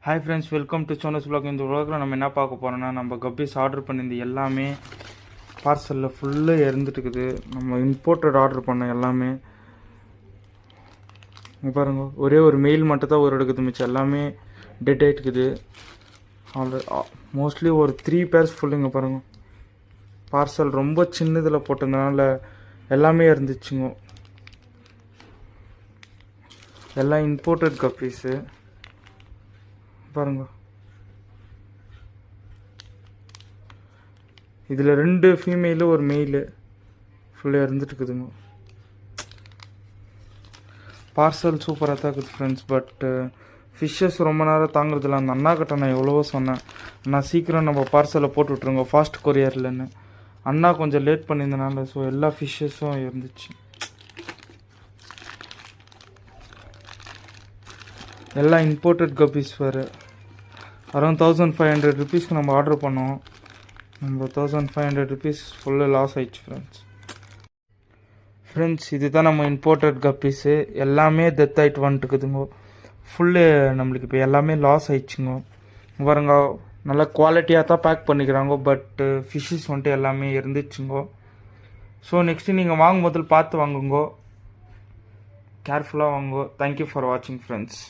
Hi friends, welcome to Sona's vlog. இந்த vlogல நம்ம என்ன பார்க்க போகிறோம்னா, நம்ம கப்பீஸ் ஆர்டர் பண்ணியிருந்த எல்லாமே பார்சலில் ஃபுல்லாக இருந்துட்டுருக்குது. நம்ம இம்போர்ட்டட் ஆர்டர் பண்ண எல்லாமே இங்கே பாருங்க, ஒரே ஒரு மெயில் மட்டும் தான் ஒரு எடுக்குது, மிச்சம் எல்லாமே டெட் ஆகிட்டுக்குது. மோஸ்ட்லி ஒரு 3 பேர்ஸ் ஃபுல்லு. இங்கே பாருங்க, பார்சல் ரொம்ப சின்னதில் போட்டதுனால எல்லாமே இருந்துச்சுங்க. எல்லாம் இம்போர்ட்டட் கப்பீஸு பாருங்க. இதில் 2 ஃபீமேலு ஒரு மெயிலு ஃபுல்லாக இருந்துட்டு இருக்குதுங்க. பார்சல் சூப்பராக தான் இருக்குது ஃப்ரெண்ட்ஸ். பட் ஃபிஷ்ஷஸ் ரொம்ப நேரம் தாங்குறதில்ல. அந்த அண்ணா கிட்ட நான் எவ்வளவோ சொன்னேன், நான் சீக்கிரம் நம்ம பார்சலை போட்டு விட்ருங்க ஃபாஸ்ட் கொரியர்லன்னு. அண்ணா கொஞ்சம் லேட் பண்ணியிருந்தனால ஸோ எல்லா ஃபிஷ்ஷஸும் இருந்துச்சு. எல்லாம் இம்போர்ட்டட் கப்பீஸ் வேறு. அரௌண்ட் 1500 ருபீஸ்க்கு நம்ம ஆர்டர் பண்ணோம். நம்ம 1500 ருபீஸ் ஃபுல்லாக லாஸ் ஆயிடுச்சு ஃப்ரெண்ட்ஸ். இதுதான் நம்ம இம்போர்ட்டட் கப்பீஸு. எல்லாமே டெத் ஆகிட்டு வந்துட்டுக்குதுங்க. ஃபுல்லு நம்மளுக்கு இப்போ எல்லாமே லாஸ் ஆயிடுச்சுங்க. பாருங்க, நல்லா குவாலிட்டியாக தான் பேக் பண்ணிக்கிறாங்க. பட் ஃபிஷ்ஷஸ் வந்துட்டு எல்லாமே இருந்துச்சுங்கோ. ஸோ நெக்ஸ்ட்டு நீங்கள் வாங்கும் போதில் பார்த்து வாங்குங்கோ, கேர்ஃபுல்லாக வாங்குங்கோ. தேங்க்யூ ஃபார் வாட்சிங் ஃப்ரெண்ட்ஸ்.